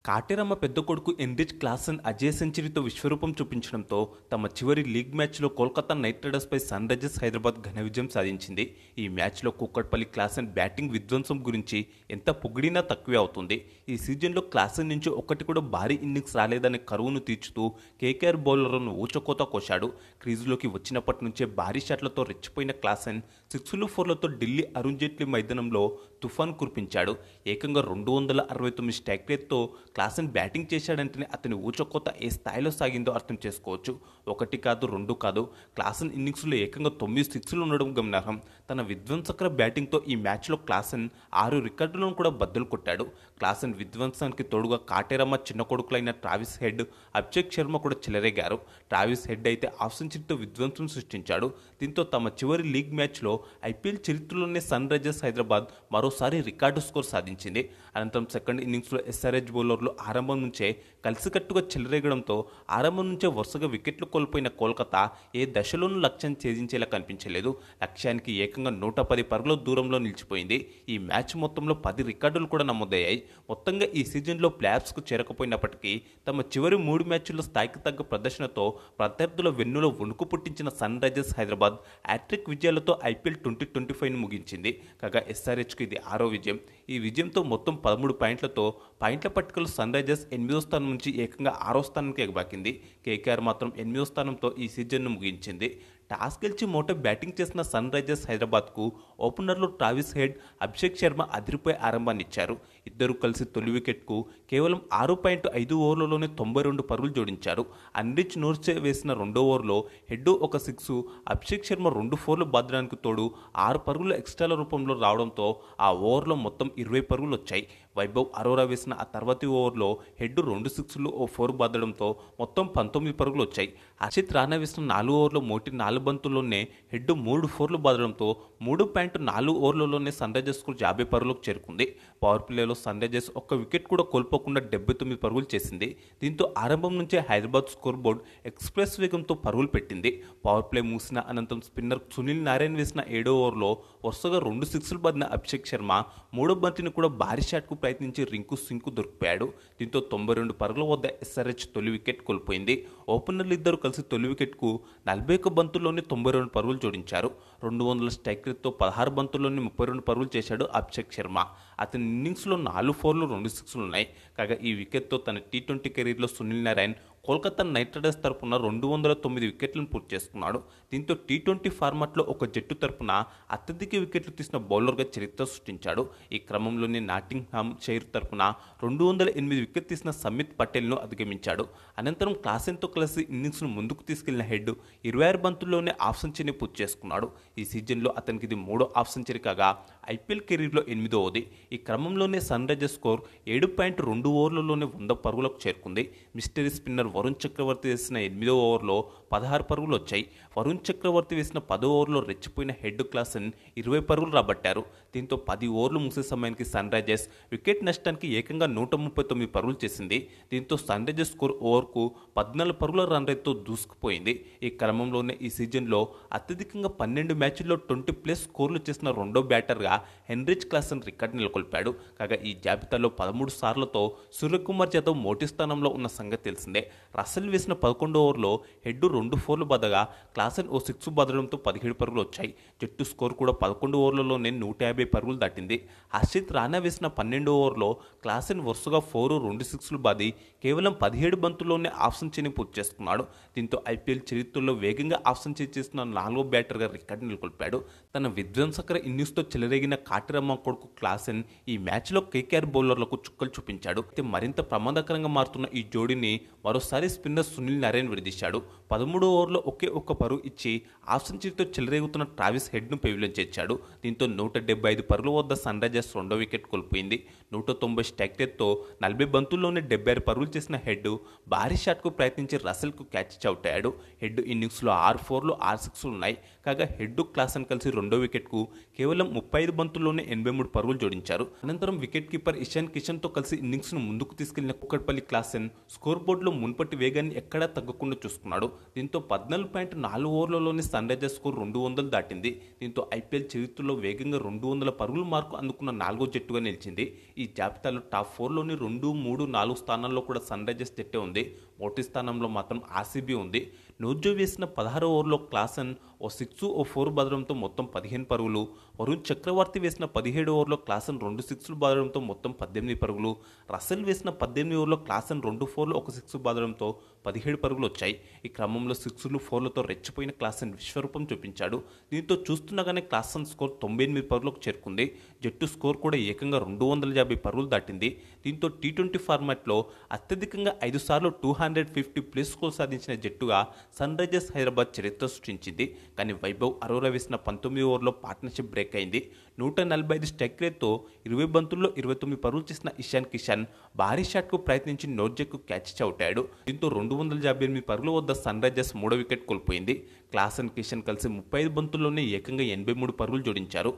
కాటేరమ్మ పెద్ద కొడుకు enrich Klaasen Ajay సెంచరీతో విశ్వరూపం చూపించడంతో తమ చివరి లీగ్ మ్యాచ్లో కోల్కతా నైట్ రైడర్స్పై సన్ రైజర్స్ హైదరాబాద్ ఘన విజయం సాధించింది. ఈ మ్యాచ్లో కూకట్పల్లి క్లాసన్ బ్యాటింగ్ విధ్వంసం గురించి ఎంత పొగిడినా తక్కువే అవుతుంది. ఈ సీజన్లో క్లాసన్ నుంచి ఒక్కటి కూడా భారీ ఇన్నింగ్స్ రాలేదనే కరువును తీర్చుతూ కేకేఆర్ బౌలర్లను ఊచకోత కోశాడు. క్రీజులోకి వచ్చినప్పటి నుంచే భారీ షాట్లతో రెచ్చిపోయిన క్లాసన్ 6లు 4లతో ఢిల్లీ అరుణ్ జైట్లీ మైదానంలో తుఫాన్ కురిపించాడు. ఏకంగా 269 స్ట్రైక్ రేట్తో క్లాసన్ బ్యాటింగ్ చేశాడంటేనే అతని ఊచకోత ఏ స్థాయిలో సాగిందో అర్థం చేసుకోవచ్చు. ఒకటి కాదు, రెండు కాదు, క్లాసన్ ఇన్నింగ్స్లో ఏకంగా 9 సిక్స్లు ఉండడం గమనార్హం. తన విధ్వంసకర బ్యాటింగ్తో ఈ మ్యాచ్లో క్లాసన్ 6 రికార్డులను కూడా బద్దలు కొట్టాడు. క్లాసన్ విధ్వంసానికి తోడుగా కాటేరమ్మ చిన్న కొడుకులైన ట్రావిస్ హెడ్, అభిషేక్ శర్మ కూడా చెలరేగారు. ట్రావిస్ హెడ్ అయితే హాఫ్ సెంచరీతో విధ్వంసం సృష్టించాడు. దీంతో తమ చివరి లీగ్ మ్యాచ్లో ఐపీఎల్ చరిత్రలోనే సన్ రైజర్స్ హైదరాబాద్ మరోసారి రికార్డు స్కోర్ సాధించింది. అనంతరం సెకండ్ ఇన్నింగ్స్లో ఎస్ఆర్హెచ్ బౌలర్లు ఆరంభం నుంచే కలిసికట్టుగా చెలరేగడంతో ఆరంభం నుంచే వరుసగా వికెట్లు కోల్పోయిన కోల్కతా ఏ దశలోనూ లక్ష్యం ఛేదించేలా కనిపించలేదు. లక్ష్యానికి ఏకంగా 110 పరుగుల దూరంలో నిలిచిపోయింది. ఈ మ్యాచ్ మొత్తంలో 10 రికార్డులు కూడా నమోదయ్యాయి. మొత్తంగా ఈ సీజన్లో ప్లేఆఫ్స్కు చేరకపోయినప్పటికీ తమ చివరి 3 మ్యాచ్ల్లో స్థాయికి తగ్గ ప్రదర్శనతో ప్రత్యర్థుల వెన్నులో వణుకు పుట్టించిన సన్ రైజర్స్ హైదరాబాద్ హ్యాట్రిక్ విజయాలతో ఐపీఎల్ 2025ను ముగించింది. కాగా ఎస్ఆర్హెచ్కు ఇది 6వ విజయం. ఈ విజయంతో మొత్తం 13 పాయింట్లతో పాయింట్ల పట్టికలో సన్ రైజర్స్ 8వ స్థానం నుంచి ఏకంగా 6వ స్థానానికి ఎగబాకింది. కేకేఆర్ మాత్రం 8వ స్థానంతో ఈ సీజన్ను ముగించింది. టాస్ గెలిచి మొదట బ్యాటింగ్ చేసిన సన్ రైజర్స్ హైదరాబాద్కు ఓపెనర్లు ట్రావిస్ హెడ్, అభిషేక్ శర్మ అదిరిపోయే ఆరంభాన్ని ఇచ్చారు. ఇద్దరు కలిసి తొలి వికెట్కు కేవలం 6.5 ఓవర్లలోనే 92 పరుగులు జోడించారు. అన్రిచ్ నోర్చే వేసిన రెండో ఓవర్లో హెడ్ ఒక 6, అభిషేక్ శర్మ 2 4లు బాదడానికి తోడు 6 పరుగుల ఎక్స్ట్రాల రూపంలో రావడంతో ఆ ఓవర్లో మొత్తం 20 పరుగులు వచ్చాయి. వైభవ్ అరోరా వేసిన ఆ తర్వాతి ఓవర్లో హెడ్ 2 6లు ఓ 4 బాదడంతో మొత్తం 19 పరుగులు వచ్చాయి. హర్షిత్ రాణా వేసిన 4 ఓవర్లో మోటి 4 బంతుల్లోనే హెడ్ 3 4లు బాదడంతో 3.4 ఓవర్లలోనే సన్ రైజర్స్ స్కోర్ 50 పరుగులకు చేరుకుంది. పవర్ ప్లేలో సన్ రైజర్స్ ఒక్క వికెట్ కూడా కోల్పోకుండా 79 పరుగులు చేసింది. దీంతో ఆరంభం నుంచే హైదరాబాద్ స్కోర్ బోర్డు ఎక్స్ప్రెస్ వేగంతో పరుగులు పెట్టింది. పవర్ ప్లే ముగిసిన అనంతరం స్పిన్నర్ సునీల్ నారాయణ్ వేసిన 7వ ఓవర్లో వరుసగా 2 సిక్స్లు బాదిన అభిషేక్ శర్మ 3వ బంతిని కూడా భారీ షాట్కు ప్రయత్నించి రింకు సింకు దొరికిపోయాడు. దీంతో 92 పరుగుల వద్ద ఎస్ఆర్హెచ్ తొలి వికెట్ కోల్పోయింది. ఓపెనర్లు ఇద్దరు కలిసి తొలి వికెట్కు 41 బంతుల్లోనే 92 పరుగులు జోడించారు. 200 స్ట్రైక్ రేట్తో 16 బంతుల్లోనే 32 పరుగులు చేశాడు అభిషేక్ శర్మ. అతని ఇన్నింగ్స్లో 4 4లు 2 6లు ఉన్నాయి. కాగా ఈ వికెట్తో తన టీ20 కెరీర్లో సునీల్ నారాయణ్ కోల్కతా నైట్ రైడర్స్ తరపున 209 వికెట్లను పూర్తి చేసుకున్నాడు. దీంతో టీ20 ఫార్మాట్లో ఒక జట్టు తరపున అత్యధిక వికెట్లు తీసిన బౌలర్గా చరిత్ర సృష్టించాడు. ఈ క్రమంలోనే నాటింగ్హామ్ షైర్ తరపున 208 వికెట్ తీసిన సమిత్ పటేల్ను అధిగమించాడు. అనంతరం క్లాసెన్తో కలిసి ఇన్నింగ్స్ను ముందుకు తీసుకెళ్లిన హెడ్ 26 బంతుల్లోనే హాఫ్ సెంచరీని పూర్తి చేసుకున్నాడు. ఈ సీజన్లో అతనికి ఇది 3వ హాఫ్ సెంచరీ కాగా ఐపీఎల్ కెరీర్లో 8వది. ఈ క్రమంలోనే సన్ రైజర్స్ స్కోర్ 7.2 ఓవర్లలోనే 100 పరుగులకు చేరుకుంది. మిస్టరీ స్పిన్నర్ వరుణ్ చక్రవర్తి వేసిన 8వ ఓవర్లో 16 పరుగులు వచ్చాయి. వరుణ్ చక్రవర్తి వేసిన 10వ ఓవర్లో రెచ్చిపోయిన హెడ్ క్లాసన్ 20 పరుగులు రాబట్టారు. దీంతో 10 ఓవర్లు ముగిసే సమయానికి సన్ రైజర్స్ వికెట్ నష్టానికి ఏకంగా 139 పరుగులు చేసింది. దీంతో సన్ రైజర్స్ స్కోర్ ఓవర్కు 14 పరుగుల రన్ రేట్తో దూసుకుపోయింది. ఈ క్రమంలోనే ఈ సీజన్లో అత్యధికంగా 12 మ్యాచ్ల్లో 20+ స్కోర్లు చేసిన రెండో బ్యాటర్గా ఎన్రిచ్ క్లాసన్ రికార్డు నెలకొల్పాడు. కాగా ఈ జాబితాలో 13 సార్లతో సూర్యకుమార్ యాదవ్ మొదటి స్థానంలో ఉన్న సంగతి తెలిసిందే. రసెల్ వేసిన 11వ ఓవర్లో హెడ్ 2 4లు బదగా క్లాసన్ ఓ 6 బదడంతో 17 పరుగులు వచ్చాయి. జట్టు స్కోర్ కూడా 11 ఓవర్లలోనే 150 పరుగులు దాటింది. హర్షిత్ రాణా వేసిన 12వ ఓవర్లో క్లాసన్ వరుసగా 4 2 6లు బాది కేవలం 17 బంతుల్లోనే హాఫ్ సెంచరీని పూర్తి చేసుకున్నాడు. దీంతో ఐపీఎల్ చరిత్రలో వేగంగా హాఫ్ సెంచరీ చేసిన 4వ బ్యాటర్గా రికార్డు నెలకొల్పాడు. తన విధ్వంసకర ఇన్నింగ్స్తో చెలరేగిన కాటేరమ్మ కొడుకు క్లాసన్ ఈ మ్యాచ్లో కేకేఆర్ బౌలర్లకు చుక్కలు చూపించాడు. అయితే మరింత ప్రమాదకరంగా మారుతున్న ఈ జోడీని మరోసారి స్పిన్నర్ సునీల్ నారాయణ్ విడదీశాడు. 13వ ఓవర్లో ఒకే ఒక్క పరుగు ఇచ్చి హాఫ్ సెంచరీతో చెలరేగుతున్న ట్రావిస్ హెడ్ను పెవిలియన్ చేర్చాడు. దీంతో 175 పరుగుల వద్ద సన్ రైజర్స్ రెండో వికెట్ కోల్పోయింది. 190 స్ట్రైక్ రేట్తో 40 బంతుల్లోనే 76 పరుగులు చేసిన హెడ్ భారీ షాట్కు ప్రయత్నించి రసెల్కు క్యాచ్ అవుట్ అయ్యాడు. హెడ్ ఇన్నింగ్స్లో 6 4లు 6 6లు ఉన్నాయి. కాగా హెడ్ క్లాసన్ కలిసి రెండో వికెట్కు కేవలం 35 బంతుల్లోనే 83 పరుగులు జోడించారు. అనంతరం వికెట్ కీపర్ ఇషాన్ కిషన్తో కలిసి ఇన్నింగ్స్ను ముందుకు తీసుకెళ్లిన కూకట్పల్లి క్లాసన్ స్కోర్ బోర్డులో మున్పు మునుపటి వేగాన్ని ఎక్కడా తగ్గకుండా చూసుకున్నాడు. దీంతో 14.4 ఓవర్లలోనే సన్ రైజర్స్ స్కోర్ 200 దాటింది. దీంతో ఐపీఎల్ చరిత్రలో వేగంగా 200 పరుగుల మార్కు అందుకున్న 4వ జట్టుగా నిలిచింది. ఈ జాబితాలో టాప్ 4లోని 2, 3, 4 స్థానాల్లో కూడా సన్ రైజర్స్ జట్టే ఉంది. మొదటి స్థానంలో మాత్రం ఆర్సీబీ ఉంది. నోజో వేసిన 16వ ఓవర్లో క్లాసన్ ఓ 6, ఓ 4 బదలంతో మొత్తం 15 పరుగులు, వరుణ్ చక్రవర్తి వేసిన 17వ ఓవర్లో క్లాసన్ 2 6లు బాదడంతో మొత్తం 18 పరుగులు, రసెల్ వేసిన 18 ఓవర్లో క్లాసన్ 2 4లు, ఒక 6 బాదడంతో 17 పరుగులు వచ్చాయి. ఈ క్రమంలో 6లు, 4లతో రెచ్చిపోయిన క్లాసన్ విశ్వరూపం చూపించాడు. దీంతో చూస్తుండగానే క్లాసన్ స్కోర్ 98 పరుగులకు చేరుకుంది. జట్టు స్కోర్ కూడా ఏకంగా 250 పరుగులు దాటింది. దీంతో టీ20 ఫార్మాట్లో అత్యధికంగా 5 సార్లు 250+ స్కోర్ సాధించిన జట్టుగా సన్ రైజర్స్ హైదరాబాద్ చరిత్ర సృష్టించింది. కానీ వైభవ్ అరోరా వేసిన 19 ఓవర్లో పార్ట్నర్షిప్ బ్రేక్ అయింది. 145 స్ట్రైక్ రేట్తో 20 బంతుల్లో 29 పరుగులు చేసిన ఇషాన్ కిషన్ భారీ షాట్కు ప్రయత్నించి నోర్జెక్కు క్యాచ్ అవుతాడు. దీంతో 258 పరుగుల వద్ద సన్ రైజర్స్ 3వ వికెట్ కోల్పోయింది. క్లాసన్, కిషన్ కలిసి 35 బంతుల్లోనే ఏకంగా 83 పరుగులు జోడించారు.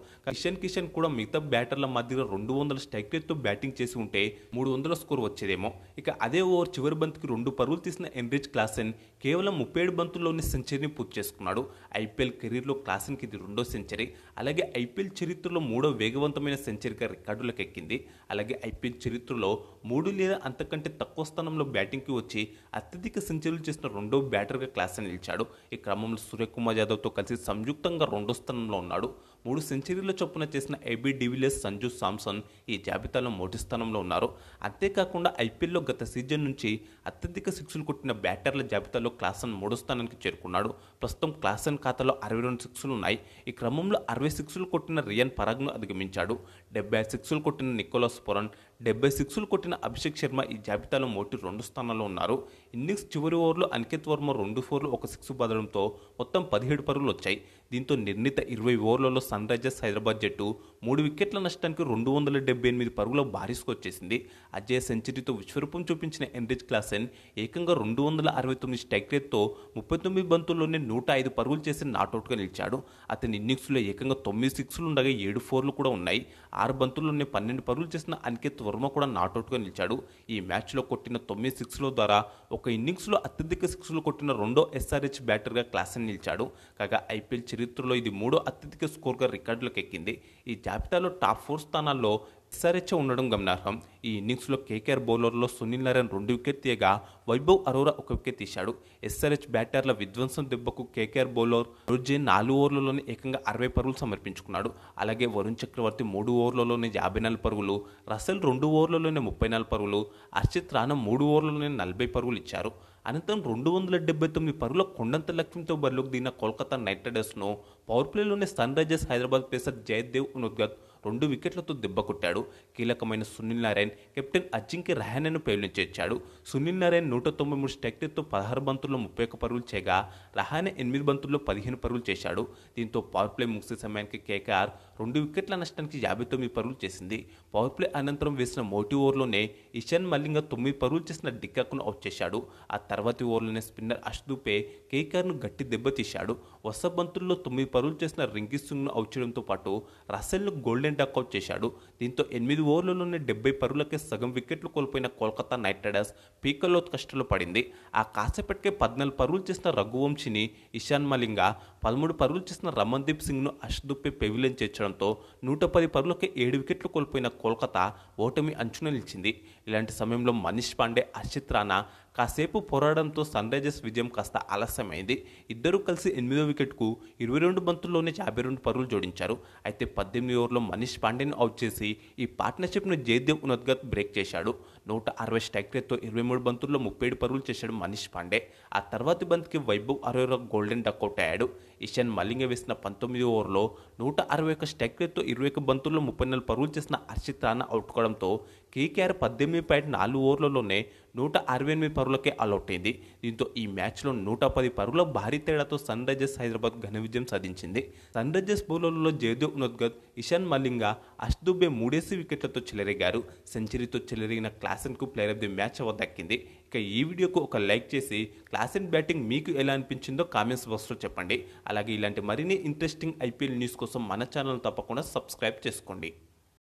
కిషన్ కూడా మిగతా బ్యాటర్ల మాదిరిగా 200 స్ట్రైక్ రేట్తో బ్యాటింగ్ చేసి ఉంటే 300 స్కోర్ వచ్చేదేమో. ఇక అదే ఓవర్ చివరి బంతికి 2 పరుగులు తీసిన ఎన్రిచ్ క్లాసెన్ కేవలం 37 బంతుల్లోనే సెంచరీని పూర్తి చేసుకున్నాడు. ఐపీఎల్ కెరీర్లో క్లాసెన్కి ఇది 2వ సెంచరీ. అలాగే ఐపీఎల్ చరిత్రలో 3వ వేగవంతమైన సెంచరీగా రికార్డులకు ఎక్కింది. అలాగే ఐపీఎల్ చరిత్రలో 3 లేదా అంతకంటే తక్కువ స్థానంలో బ్యాటింగ్కి వచ్చి అత్యధిక సెంచరీలు చేసిన 2వ బ్యాటర్గా క్లాసెన్ నిలిచాడు. ఈ క్రమంలో సూర్యకుమార్ యాదవ్తో కలిసి సంయుక్తంగా 2వ స్థానంలో ఉన్నాడు. 3 సెంచరీల చొప్పున చేసిన ఏబీ డివిలియర్స్, సంజు సామ్సన్ ఈ జాబితాలో మొదటి స్థానంలో ఉన్నారు. అంతేకాకుండా ఐపీఎల్లో గత సీజన్ నుంచి అత్యధిక 6లు కొట్టిన బ్యాటర్ల జాబితాలో క్లాసన్ 3వ స్థానానికి చేరుకున్నాడు. ప్రస్తుతం క్లాసన్ ఖాతాలో 62 6లు ఉన్నాయి. ఈ క్రమంలో 60 6లు కొట్టిన రియాన్ పరాగ్ను అధిగమించాడు. 76 6లు కొట్టిన నికోలస్ పొరన్, 70 6లు కొట్టిన అభిషేక్ శర్మ ఈ జాబితాలో మొదటి 2 స్థానాల్లో ఉన్నారు. ఇన్నింగ్స్ చివరి ఓవర్లో అనికేత్ వర్మ 2 4లు, ఒక 6 బదలంతో మొత్తం 17 పరుగులు వచ్చాయి. దీంతో నిర్ణీత 20 ఓవర్లలో సన్ రైజర్స్ హైదరాబాద్ జట్టు 3 వికెట్ల నష్టానికి 278 పరుగుల భారీ స్కోర్ చేసింది. అజయ్ సెంచరీతో విశ్వరూపం చూపించిన ఎన్రిచ్ క్లాసెన్ ఏకంగా 269 స్ట్రైక్ రేట్తో 39 బంతుల్లోనే 105 పరుగులు చేసి నాట్అవుట్గా నిలిచాడు. అతని ఇన్నింగ్స్లో ఏకంగా 9 6లు ఉండగా 7 4లు కూడా ఉన్నాయి. 6 బంతుల్లోనే 12 పరుగులు చేసిన అనికేత్ వర్మ కూడా నాట్అవుట్గా నిలిచాడు. ఈ మ్యాచ్లో కొట్టిన 9 6ల ద్వారా ఒక ఇన్నింగ్స్లో అత్యధిక 6లు కొట్టిన 2వ ఎస్ఆర్హెచ్ బ్యాటర్గా క్లాసెన్ నిలిచాడు. కాగా ఐపీఎల్ చరిత్రలో ఇది 3వ అత్యధిక స్కోర్గా రికార్డులకు ఎక్కింది. ఈ జాబితాలో టాప్ 4 స్థానాల్లో ఎస్ఆర్హెచ్ ఉండడం గమనార్హం. ఈ ఇన్నింగ్స్లో కేకేఆర్ బౌలర్లో సునీల్ నారాయణ్ 2 వికెట్ తీయగా వైభవ్ అరోరా 1 వికెట్ తీశాడు. ఎస్ఆర్హెచ్ బ్యాటర్ల విధ్వంసం దెబ్బకు కేకేఆర్ బౌలర్ రోజే 4 ఓవర్లలోనే ఏకంగా 60 పరుగులు సమర్పించుకున్నాడు. అలాగే వరుణ్ చక్రవర్తి 3 ఓవర్లలోనే 54 పరుగులు, రసెల్ 2 ఓవర్లలోనే 34 పరుగులు, హర్షిత్ రాణా 3 ఓవర్లలోనే 40 పరుగులు ఇచ్చారు. అనంతరం 279 పరుగుల కొండంత లక్ష్యంతో బరిలోకి దిగిన కోల్కతా నైట్ రైడర్స్ను పవర్ ప్లేలోనే Sunrisers Hyderabad pacer Jaydev Unadkat 2 వికెట్లతో దెబ్బకొట్టాడు. కీలకమైన సునీల్ నారాయణ్ కెప్టెన్ అజింక్య రహానెను పేలుని చేర్చాడు. సునీల్ నారాయణ్ 193 స్ట్రైక్ రేట్తో 16 బంతుల్లో 31 పరుగులు చేయగా రహానె 8 బంతుల్లో 15 పరుగులు చేశాడు. దీంతో పవర్ ప్లే ముగిసే సమయానికి కేకేఆర్ 2 వికెట్ల నష్టానికి 59 పరుగులు చేసింది. పవర్ ప్లే అనంతరం వేసిన మొదటి ఓవర్లోనే ఇషాన్ మలింగ 9 పరుగులు చేసిన డికాక్ను అవుట్ చేశాడు. ఆ తర్వాతి ఓవర్లోనే స్పిన్నర్ అష్దూపే కేకేఆర్ను గట్టి దెబ్బతీశాడు. వరుస బంతుల్లో 9 పరుగులు చేసిన రింకీ సింగ్ను అవుట్ చేయడంతో పాటు రసెల్ను గోల్డెన్ డక్అవుట్ చేశాడు. దీంతో 8 ఓవర్లలోనే 70 పరుగులకే సగం వికెట్లు కోల్పోయిన కోల్కతా నైట్ రైడర్స్ పీకల్లో కష్టాలు పడింది. ఆ కాసేపటికే 14 పరుగులు చేసిన రఘువంశిని ఇషాన్ మలింగ, 13 పరుగులు చేసిన రమన్దీప్ సింగ్ను అష్దూపే పెవిలియన్ చేర్చడంతో 110 పరుగులకే 7 వికెట్లు కోల్పోయిన కోల్కతా ఓటమి అంచున నిలిచింది. ఇలాంటి సమయంలో మనీష్ పాండే, హర్షిత్ రాణా కాసేపు పోరాడంతో సన్ రైజర్స్ విజయం కాస్త ఆలస్యమైంది. ఇద్దరూ కలిసి 8వ వికెట్కు 22 బంతుల్లోనే 52 పరుగులు జోడించారు. అయితే 18 ఓవర్లో మనీష్ పాండేను అవుట్ చేసి ఈ పార్ట్నర్షిప్ను జయదేవ్ ఉనద్గత్ బ్రేక్ చేశాడు. 160 స్ట్రైక్ రేట్తో 23 బంతుల్లో 37 పరుగులు చేశాడు మనీష్ పాండే. ఆ తర్వాతి బంతికి వైభవ్ అరోరా గోల్డెన్ డక్అవుట్ అయ్యాడు. ఇషాన్ మలింగ వేసిన 19 ఓవర్లో 161 స్ట్రైక్ రేట్తో 21 బంతుల్లో 34 పరుగులు చేసిన హర్షిత్ రాణా అవుట్ కావడంతో కేకేఆర్ 18.4 ఓవర్లలోనే 168 పరుగులకే ఆల్అవుట్ అయింది. దీంతో ఈ మ్యాచ్లో 110 పరుగుల భారీ తేడాతో సన్ రైజర్స్ హైదరాబాద్ ఘన విజయం సాధించింది. సన్ రైజర్స్ బౌలర్లలో జయదేవ్ ఉనద్గత్, ఇషాన్ మలింగ, అష్దూబే 3 వికెట్లతో చెలరేగారు. సెంచరీతో చెలరేగిన క్లాసెన్కు player of the match award దక్కింది. ఇక ఈ వీడియోకు ఒక లైక్ చేసి క్లాసెన్ బ్యాటింగ్ మీకు ఎలా అనిపించిందో కామెంట్స్ బాక్స్లో చెప్పండి. అలాగే ఇలాంటి మరిన్ని ఇంట్రెస్టింగ్ ఐపీఎల్ న్యూస్ కోసం మన ఛానల్ తప్పకుండా సబ్స్క్రైబ్ చేసుకోండి.